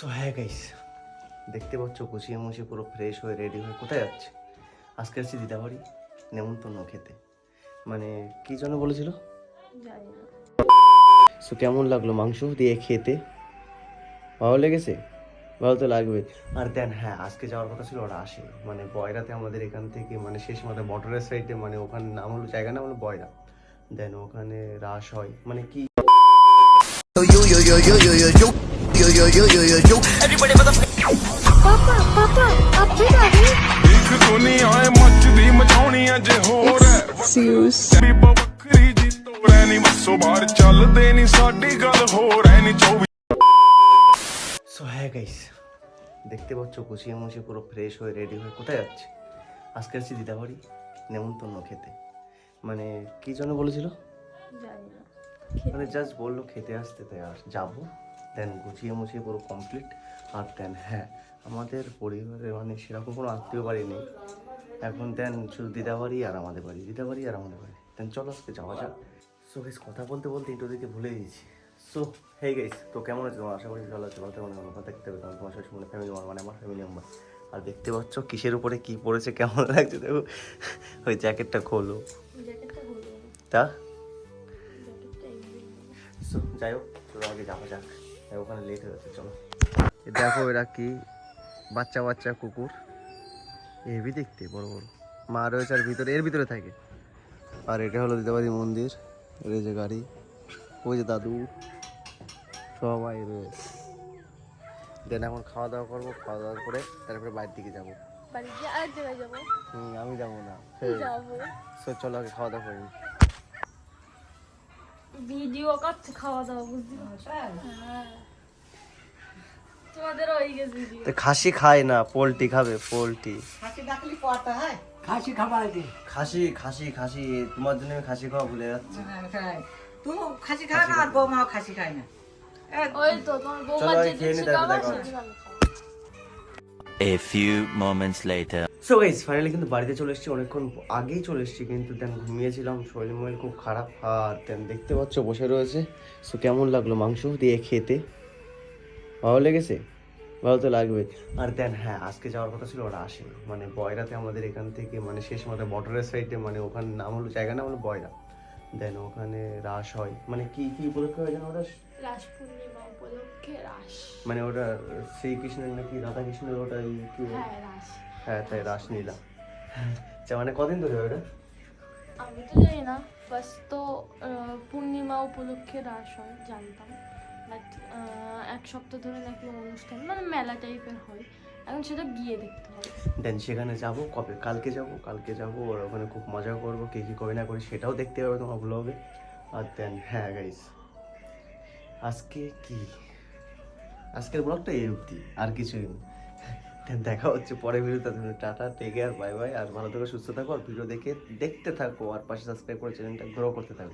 So হ্যাঁ guys, দেখতে পাচ্ছ গুছিয়ে মুছিয়ে পুরো ফ্রেশ হয়ে রেডি হয়ে কোথায় যাচ্ছে? আজকে আসছি দিদাবাড়ি নেমন্তন্ন খেতে। মানে কি জন্য বলেছিল? জানি না। সো কেমন লাগলো মাংস দিয়ে খেতে? ভালো লেগেছে? ভালো তো লাগবে। আর দেন হ্যাঁ, আজকে যাওয়ার কথা ছিল, ওরা আসে মানে বয়রাতে আমাদের এখান থেকে মানে শেষ মাথায় বর্ডারের সাইডে, মানে ওখানে নাম হলো জায়গা নাম হলো বয়রা। দেন ওখানে রাস হয় মানে কি पापा पापा आप फिर आ गए? ਇੱਕ ਦੁਨੀਆ ਏ ਮੱਚਦੀ ਮਚਾਉਣੀਆਂ ਜੇ ਹੋਰ ਐ ਵੀ ਵੱਖਰੀ ਜੀ ਤੋਰੈ ਨੀ ਮੱਸੋ ਬਾਹਰ ਚੱਲਦੇ ਨੀ ਸਾਡੀ ਗੱਲ ਹੋਰ ਐ ਨੀ 24 সো হ্যাঁ গাইস, দেখতে পাচ্ছ গুছিয়ে মুছিয়ে পুরো ফ্রেশ হয়ে রেডি হয়ে কোথায় যাচ্ছে? আজকে আসছি দিদাবাড়ি নেমন্তন্ন খেতে। মানে কি জন্য বলেছিল? জানি না। মানে জাস্ট বললো খেতে আসতে, তাই আর যাবো। দেন গুছিয়ে মুছিয়ে পুরো কমপ্লিট। আর দেন হ্যাঁ, আমাদের পরিবারে মানে সেরকম কোনো আত্মীয় বাড়ি নেই এখন। দেন শুধু দিদাবাড়ি আর আমাদের বাড়ি, দিদাবাড়ি আর আমাদের বাড়ি। দেন চলো আজকে যাওয়া যাক। সো গাইস, কথা বলতে বলতে একটু দিকে ভুলে গেছি। সো হেই গাইস, তো কেমন আছে তোমার? আশা করি ভালো আছে। ভালো থাকবে, কথা দেখতে হবে তোমার সাথে মানে ফ্যামিলি মানে আমার ফ্যামিলি মেম্বার। আর দেখতে পাচ্ছ কিসের উপরে কি পড়েছে, কেমন লাগছে দেখো। ওই জ্যাকেটটা খোলো জ্যাকেটটা বলবো না। তা। জ্যাকেটটা এমনি। সো যাই হোক, চলো আগে যাওয়া যাক, ওখানে লেট হয়ে যাচ্ছে। চলো দেখো এরা কি বাচ্চা বাচ্চা কুকুর, হেভি দেখতে বড় বড়। মা রয়েছে আর ভিতরে, এর ভিতরে থাকে। আর এটা হলো দিদাবাড়ি মন্দির। এর যে গাড়ি, ওই যে দাদু, সবাই রয়েছে। দেন এখন খাওয়া দাওয়া করবো, খাওয়া দাওয়া করে তারপরে বাইরের দিকে যাবো। বাড়ি গিয়ে আরেক জায়গায় যাবো। আমি যাবো না। যাবো। সো চলো আগে খাওয়া দাওয়া করি। ভিডিও করছে খাওয়া দাওয়া, বুঝতে পারছো? হ্যাঁ। তোমাদেরও হয়ে গেছে ভিডিও। তো খাসি খায় না, পোলট্রি খাবে, পোলট্রি। খাসি খাবার আছে। খাসি খাসি খাসি, তোমার জন্য আমি খাসি খাওয়া ভুলে যাচ্ছি। তুই খাসি খায় না আর বৌমাও খাসি খায় না। ওই তো তোমার বৌমা চলো, আমি যেদিন খেয়ে নিই, শিখাবো তারপরে দেখা সেদিন আমি খাবো। A few moments later. So guys, finally কিন্তু বাড়িতে চলে এসেছি, অনেকক্ষণ আগেই চলে এসেছি, কিন্তু দেন ঘুমিয়েছিলাম, শরীর মরীর খুব খারাপ। আর দেন দেখতে পাচ্ছ বসে রয়েছে। সো কেমন লাগলো মাংস দিয়ে খেতে? ভালো লেগেছে? ভালো তো লাগবে। আর দেন হ্যাঁ, আজকে যাওয়ার কথা ছিল, ওরা আসে মানে বয়রাতে আমাদের এখান থেকে মানে শেষ মাথায় বর্ডারের সাইডে, মানে ওখানে নাম হলো জায়গা নাম হলো বয়রা। দেন ওখানে রাস হয় মানে কি কি উপলক্ষে হয় যেন ওটা? রাস পূর্ণিমা উপলক্ষে রাস। মানে ওটা শ্রীকৃষ্ণের নাকি রাধা কৃষ্ণের ওটা কি? হ্যাঁ রাস। হ্যাঁ, তাই রাসলীলা। আচ্ছা, মানে কদিন ধরে হয় ওটা? আমি তো জানি না, বাস তো পূর্ণিমা উপলক্ষে রাস হয় জানতাম। বাট এক সপ্তাহ ধরে নাকি অনুষ্ঠান মানে মেলা টাইপের হয়, এখন সেটা গিয়ে দেখতে হবে। দেন সেখানে যাব কবে? কালকে যাব আর ওখানে খুব মজা করবো, কে কী করি না করি সেটাও দেখতে পাবে তোমার ব্লগে। আর দেন হ্যাঁ গাইস, আজকে কি, আজকের ব্লগটা এই অবধি, আর কিছুই নেই। দেন দেখা হচ্ছে পরে ভিডিওতে। Tata, take care, bye bye. আর ভালো থাকো, সুস্থ থাকো, আর ভিডিও দেখতে থাকো, আর পাশে সাবস্ক্রাইব করে চ্যানেলটা গ্রো করতে থাকো।